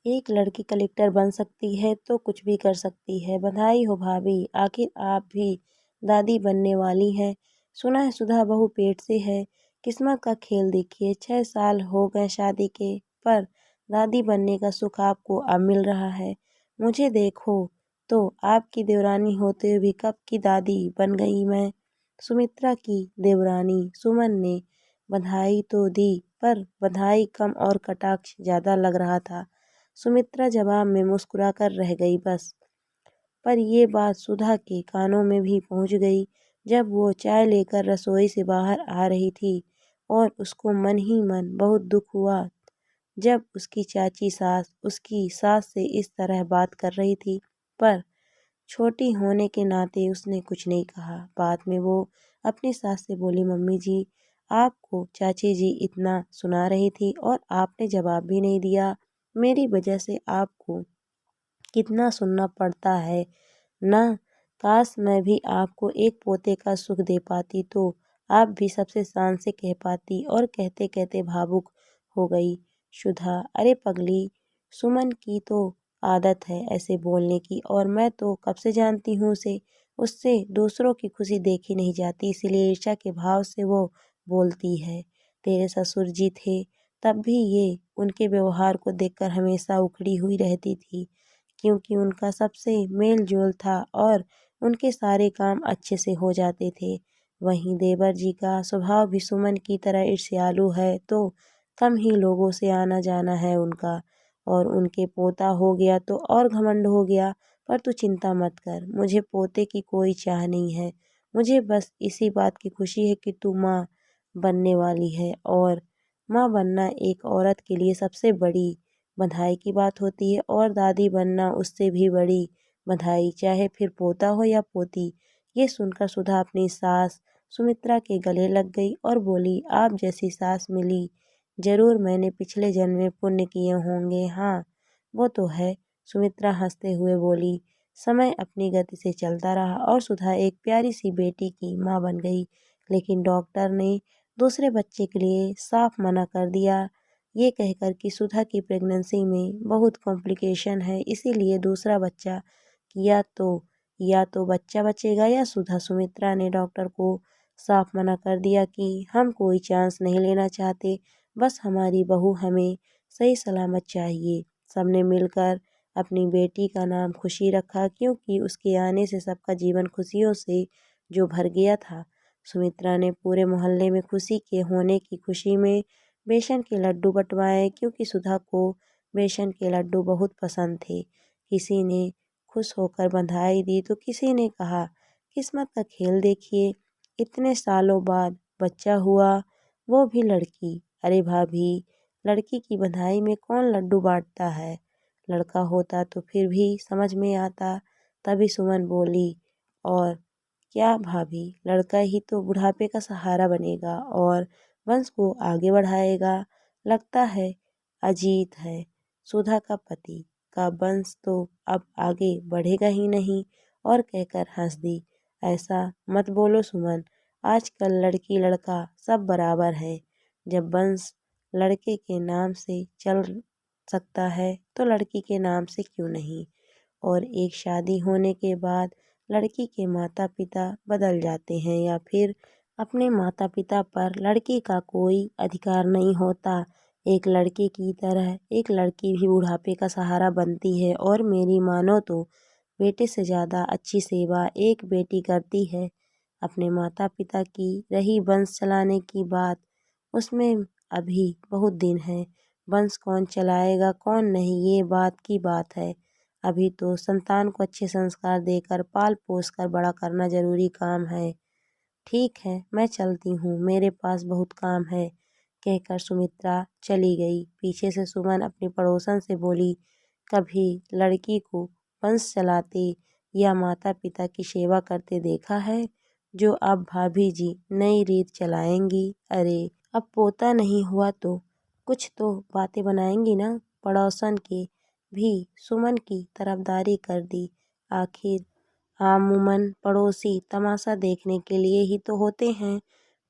एक लड़की कलेक्टर बन सकती है तो कुछ भी कर सकती है। बधाई हो भाभी, आखिर आप भी दादी बनने वाली हैं। सुना है सुधा बहू पेट से है। किस्मत का खेल देखिए, 6 साल हो गए शादी के, पर दादी बनने का सुख आपको अब मिल रहा है। मुझे देखो तो आपकी देवरानी होते हुए भी कब की दादी बन गई मैं। सुमित्रा की देवरानी सुमन ने बधाई तो दी, पर बधाई कम और कटाक्ष ज्यादा लग रहा था। सुमित्रा जवाब में मुस्कुराकर रह गई बस। पर ये बात सुधा के कानों में भी पहुंच गई जब वो चाय लेकर रसोई से बाहर आ रही थी, और उसको मन ही मन बहुत दुख हुआ जब उसकी चाची सास उसकी सास से इस तरह बात कर रही थी। पर छोटी होने के नाते उसने कुछ नहीं कहा। बाद में वो अपनी सास से बोली, मम्मी जी, आपको चाची जी इतना सुना रही थी और आपने जवाब भी नहीं दिया। मेरी वजह से आपको कितना सुनना पड़ता है ना। काश मैं भी आपको एक पोते का सुख दे पाती तो आप भी सबसे शान से कह पाती। और कहते कहते भावुक हो गई सुधा। अरे पगली, सुमन की तो आदत है ऐसे बोलने की, और मैं तो कब से जानती हूँ उसे। उससे दूसरों की खुशी देखी नहीं जाती, इसलिए ईर्ष्या के भाव से वो बोलती है। तेरे ससुर जी थे तब भी ये उनके व्यवहार को देखकर हमेशा उखड़ी हुई रहती थी, क्योंकि उनका सबसे मेल जोल था और उनके सारे काम अच्छे से हो जाते थे। वहीं देवर जी का स्वभाव भी सुमन की तरह ईर्ष्यालु है, तो कम ही लोगों से आना जाना है उनका। और उनके पोता हो गया तो और घमंड हो गया। पर तू चिंता मत कर, मुझे पोते की कोई चाह नहीं है। मुझे बस इसी बात की खुशी है कि तू माँ बनने वाली है, और माँ बनना एक औरत के लिए सबसे बड़ी बधाई की बात होती है, और दादी बनना उससे भी बड़ी बधाई, चाहे फिर पोता हो या पोती। ये सुनकर सुधा अपनी सास सुमित्रा के गले लग गई और बोली, आप जैसी सास मिली जरूर मैंने पिछले जन्म में पुण्य किए होंगे। हाँ, वो तो है, सुमित्रा हंसते हुए बोली। समय अपनी गति से चलता रहा और सुधा एक प्यारी सी बेटी की माँ बन गई। लेकिन डॉक्टर ने दूसरे बच्चे के लिए साफ मना कर दिया, ये कहकर कि सुधा की प्रेगनेंसी में बहुत कॉम्प्लिकेशन है, इसीलिए दूसरा बच्चा या तो बच्चा बचेगा या सुधा। सुमित्रा ने डॉक्टर को साफ मना कर दिया कि हम कोई चांस नहीं लेना चाहते, बस हमारी बहू हमें सही सलामत चाहिए। सबने मिलकर अपनी बेटी का नाम खुशी रखा, क्योंकि उसके आने से सबका जीवन खुशियों से जो भर गया था। सुमित्रा ने पूरे मोहल्ले में खुशी के होने की खुशी में बेसन के लड्डू बंटवाए, क्योंकि सुधा को बेसन के लड्डू बहुत पसंद थे। किसी ने खुश होकर बधाई दी तो किसी ने कहा, किस्मत का खेल देखिए, इतने सालों बाद बच्चा हुआ, वो भी लड़की। अरे भाभी, लड़की की बधाई में कौन लड्डू बांटता है, लड़का होता तो फिर भी समझ में आता। तभी सुमन बोली, और क्या भाभी, लड़का ही तो बुढ़ापे का सहारा बनेगा और वंश को आगे बढ़ाएगा। लगता है अजीत है सुधा का पति, का वंश तो अब आगे बढ़ेगा ही नहीं। और कहकर हंस दी। ऐसा मत बोलो सुमन, आजकल लड़की लड़का सब बराबर है। जब वंश लड़के के नाम से चल सकता है तो लड़की के नाम से क्यों नहीं। और एक शादी होने के बाद लड़की के माता पिता बदल जाते हैं, या फिर अपने माता पिता पर लड़की का कोई अधिकार नहीं होता। एक लड़के की तरह एक लड़की भी बुढ़ापे का सहारा बनती है, और मेरी मानो तो बेटे से ज़्यादा अच्छी सेवा एक बेटी करती है अपने माता पिता की। रही वंश चलाने की बात, उसमें अभी बहुत दिन है। वंश कौन चलाएगा कौन नहीं, ये बात की बात है। अभी तो संतान को अच्छे संस्कार देकर पाल पोस कर बड़ा करना जरूरी काम है। ठीक है, मैं चलती हूँ, मेरे पास बहुत काम है, कहकर सुमित्रा चली गई। पीछे से सुमन अपनी पड़ोसन से बोली, कभी लड़की को वंश चलाते या माता पिता की सेवा करते देखा है, जो अब भाभी जी नई रीत चलाएंगी। अरे अब पोता नहीं हुआ तो कुछ तो बातें बनाएंगी ना। पड़ोसन के भी सुमन की तरफदारी कर दी। आखिर अमूमन पड़ोसी तमाशा देखने के लिए ही तो होते हैं,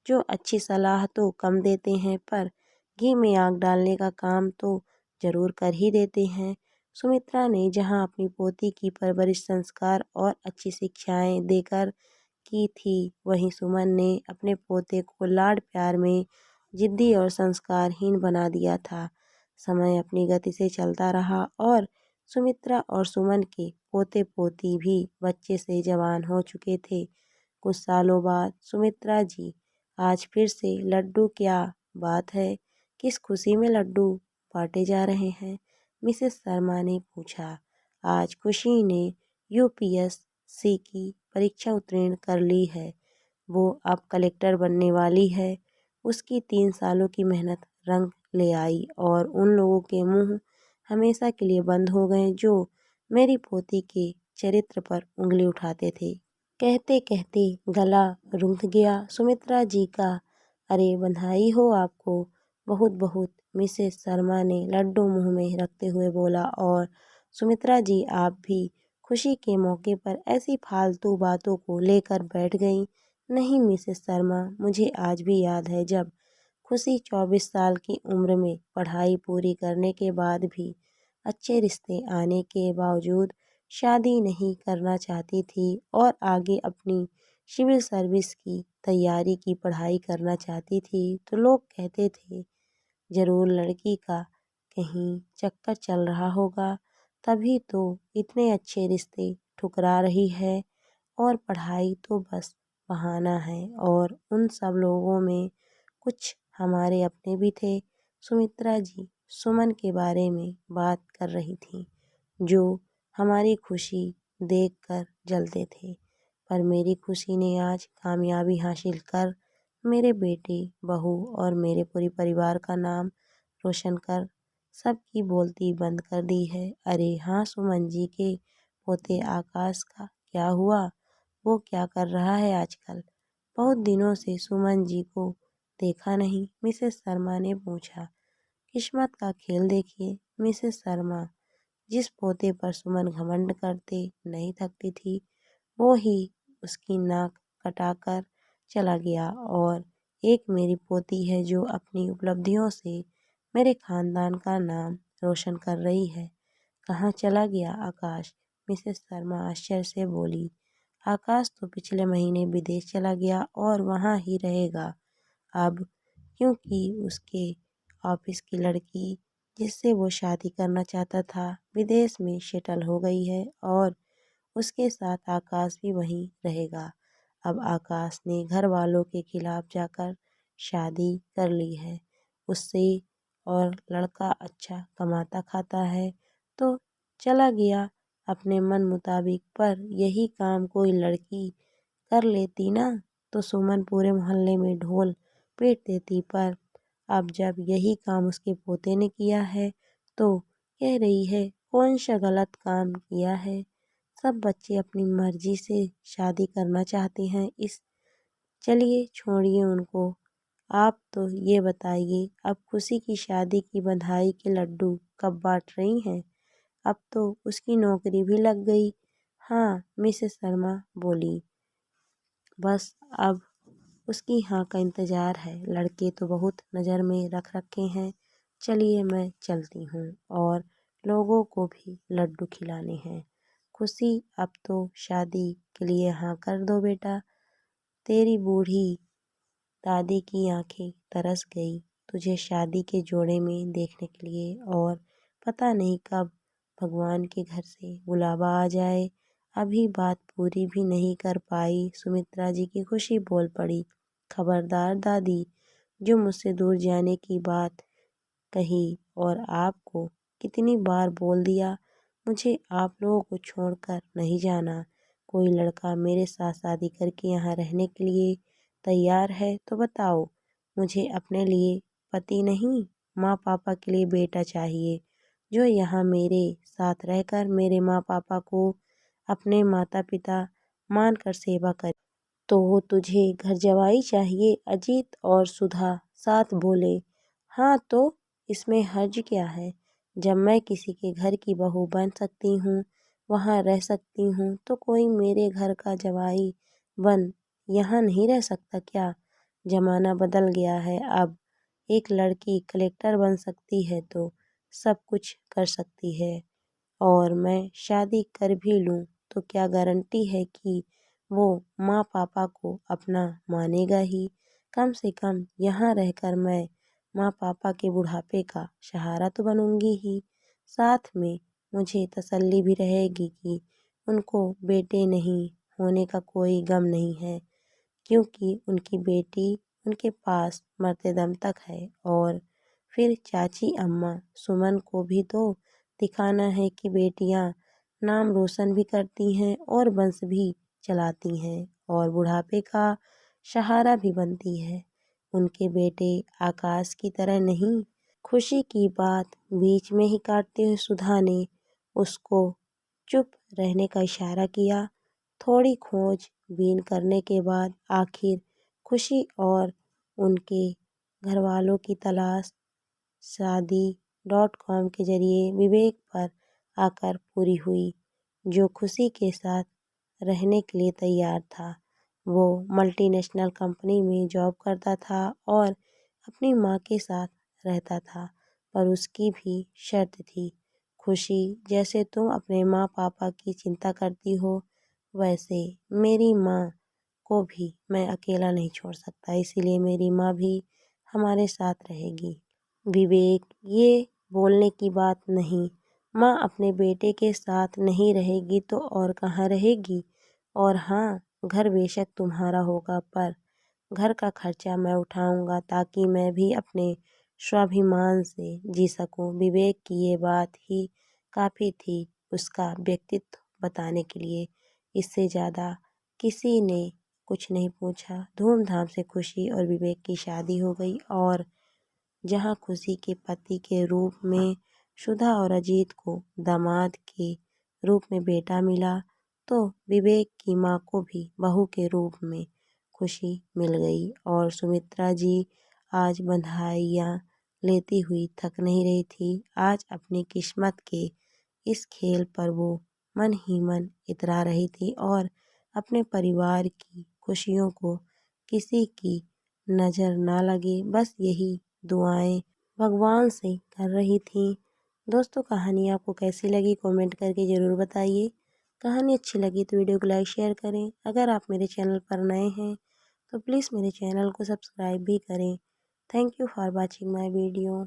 जो अच्छी सलाह तो कम देते हैं, पर घी में आग डालने का काम तो जरूर कर ही देते हैं। सुमित्रा ने जहाँ अपनी पोती की परवरिश संस्कार और अच्छी शिक्षाएं देकर की थी, वहीं सुमन ने अपने पोते को लाड प्यार में जिद्दी और संस्कारहीन बना दिया था। समय अपनी गति से चलता रहा और सुमित्रा और सुमन के पोते पोती भी बच्चे से जवान हो चुके थे। कुछ सालों बाद सुमित्रा जी, आज फिर से लड्डू, क्या बात है? किस खुशी में लड्डू बांटे जा रहे हैं? मिसेस शर्मा ने पूछा। आज खुशी ने यूपीएससी की परीक्षा उत्तीर्ण कर ली है। वो अब कलेक्टर बनने वाली है। उसकी 3 सालों की मेहनत रंग ले आई और उन लोगों के मुंह हमेशा के लिए बंद हो गए जो मेरी पोती के चरित्र पर उंगली उठाते थे। कहते कहते गला रुंध गया सुमित्रा जी का। अरे बधाई हो आपको, बहुत बहुत, मिसेस शर्मा ने लड्डू मुंह में रखते हुए बोला। और सुमित्रा जी, आप भी खुशी के मौके पर ऐसी फालतू बातों को लेकर बैठ गईं। नहीं मिसेस शर्मा, मुझे आज भी याद है जब खुशी 24 साल की उम्र में पढ़ाई पूरी करने के बाद भी अच्छे रिश्ते आने के बावजूद शादी नहीं करना चाहती थी और आगे अपनी सिविल सर्विस की तैयारी की पढ़ाई करना चाहती थी, तो लोग कहते थे जरूर लड़की का कहीं चक्कर चल रहा होगा, तभी तो इतने अच्छे रिश्ते ठुकरा रही है, और पढ़ाई तो बस बहाना है। और उन सब लोगों में कुछ हमारे अपने भी थे। सुमित्रा जी सुमन के बारे में बात कर रही थी, जो हमारी खुशी देखकर जलते थे। पर मेरी खुशी ने आज कामयाबी हासिल कर मेरे बेटे, बहू और मेरे पूरे परिवार का नाम रोशन कर सबकी बोलती बंद कर दी है। अरे हाँ, सुमन जी के पोते आकाश का क्या हुआ? वो क्या कर रहा है आजकल? बहुत दिनों से सुमन जी को देखा नहीं, मिसेस शर्मा ने पूछा। किस्मत का खेल देखिए मिसेस शर्मा, जिस पोते पर सुमन घमंड करते नहीं थकती थी, वो ही उसकी नाक कटाकर चला गया। और एक मेरी पोती है जो अपनी उपलब्धियों से मेरे खानदान का नाम रोशन कर रही है। कहाँ चला गया आकाश? मिसेस शर्मा आश्चर्य से बोली। आकाश तो पिछले महीने विदेश चला गया और वहाँ ही रहेगा अब, क्योंकि उसके ऑफिस की लड़की जिससे वो शादी करना चाहता था विदेश में सेटल हो गई है और उसके साथ आकाश भी वहीं रहेगा। अब आकाश ने घर वालों के खिलाफ जाकर शादी कर ली है उससे, और लड़का अच्छा कमाता खाता है तो चला गया अपने मन मुताबिक। पर यही काम कोई लड़की कर लेती ना, तो सुमन पूरे मोहल्ले में ढोल पीट देती। पर अब जब यही काम उसके पोते ने किया है तो कह रही है कौन सा गलत काम किया है। सब बच्चे अपनी मर्जी से शादी करना चाहते हैं। इस चलिए छोड़िए उनको। आप तो ये बताइए, अब खुशी की शादी की बधाई के लड्डू कब बांट रही हैं? अब तो उसकी नौकरी भी लग गई। हाँ, मिसेस शर्मा बोली। बस अब उसकी हाँ का इंतज़ार है। लड़के तो बहुत नज़र में रख रखे हैं। चलिए मैं चलती हूँ और लोगों को भी लड्डू खिलाने हैं। खुशी, अब तो शादी के लिए हाँ कर दो बेटा। तेरी बूढ़ी दादी की आंखें तरस गई तुझे शादी के जोड़े में देखने के लिए, और पता नहीं कब भगवान के घर से बुलावा आ जाए। अभी बात पूरी भी नहीं कर पाई सुमित्रा जी की खुशी बोल पड़ी। खबरदार दादी, जो मुझसे दूर जाने की बात कही, और आपको कितनी बार बोल दिया मुझे आप लोगों को छोड़कर नहीं जाना। कोई लड़का मेरे साथ शादी करके यहाँ रहने के लिए तैयार है तो बताओ। मुझे अपने लिए पति नहीं, माँ पापा के लिए बेटा चाहिए, जो यहाँ मेरे साथ रहकर मेरे माँ पापा को अपने माता पिता मानकर सेवा करे। तो तुझे घर जवाई चाहिए? अजीत और सुधा साथ बोले। हाँ तो इसमें हर्ज क्या है? जब मैं किसी के घर की बहू बन सकती हूँ, वहाँ रह सकती हूँ, तो कोई मेरे घर का जवाई बन यहाँ नहीं रह सकता क्या? जमाना बदल गया है अब। एक लड़की कलेक्टर बन सकती है तो सब कुछ कर सकती है और मैं शादी कर भी लूँ तो क्या गारंटी है कि वो माँ पापा को अपना मानेगा ही। कम से कम यहाँ रहकर मैं माँ पापा के बुढ़ापे का सहारा तो बनूंगी ही। साथ में मुझे तसल्ली भी रहेगी कि उनको बेटे नहीं होने का कोई गम नहीं है, क्योंकि उनकी बेटी उनके पास मरते दम तक है। और फिर चाची अम्मा सुमन को भी तो दिखाना है कि बेटियां नाम रोशन भी करती हैं और वंश भी चलाती हैं और बुढ़ापे का सहारा भी बनती है। उनके बेटे आकाश की तरह नहीं। खुशी की बात बीच में ही काटते हुए सुधा ने उसको चुप रहने का इशारा किया। थोड़ी खोजबीन करने के बाद आखिर खुशी और उनके घरवालों की तलाश शादी.com के जरिए विवेक पर आकर पूरी हुई, जो खुशी के साथ रहने के लिए तैयार था। वो मल्टीनेशनल कंपनी में जॉब करता था और अपनी माँ के साथ रहता था, पर उसकी भी शर्त थी। खुशी, जैसे तुम अपने माँ पापा की चिंता करती हो, वैसे मेरी माँ को भी मैं अकेला नहीं छोड़ सकता, इसीलिए मेरी माँ भी हमारे साथ रहेगी। विवेक, ये बोलने की बात नहीं। माँ अपने बेटे के साथ नहीं रहेगी तो और कहाँ रहेगी। और हाँ, घर बेशक तुम्हारा होगा, पर घर का खर्चा मैं उठाऊंगा ताकि मैं भी अपने स्वाभिमान से जी सकूं। विवेक की ये बात ही काफ़ी थी उसका व्यक्तित्व बताने के लिए। इससे ज़्यादा किसी ने कुछ नहीं पूछा। धूमधाम से खुशी और विवेक की शादी हो गई और जहां खुशी के पति के रूप में सुधा और अजीत को दामाद के रूप में बेटा मिला, तो विवेक की माँ को भी बहू के रूप में खुशी मिल गई। और सुमित्रा जी आज बधाइयाँ लेती हुई थक नहीं रही थी। आज अपनी किस्मत के इस खेल पर वो मन ही मन इतरा रही थी और अपने परिवार की खुशियों को किसी की नज़र ना लगे, बस यही दुआएं भगवान से कर रही थी। दोस्तों, कहानी आपको कैसी लगी कमेंट करके ज़रूर बताइए। कहानी अच्छी लगी तो वीडियो को लाइक शेयर करें। अगर आप मेरे चैनल पर नए हैं तो प्लीज़ मेरे चैनल को सब्सक्राइब भी करें। Thank you for watching my video.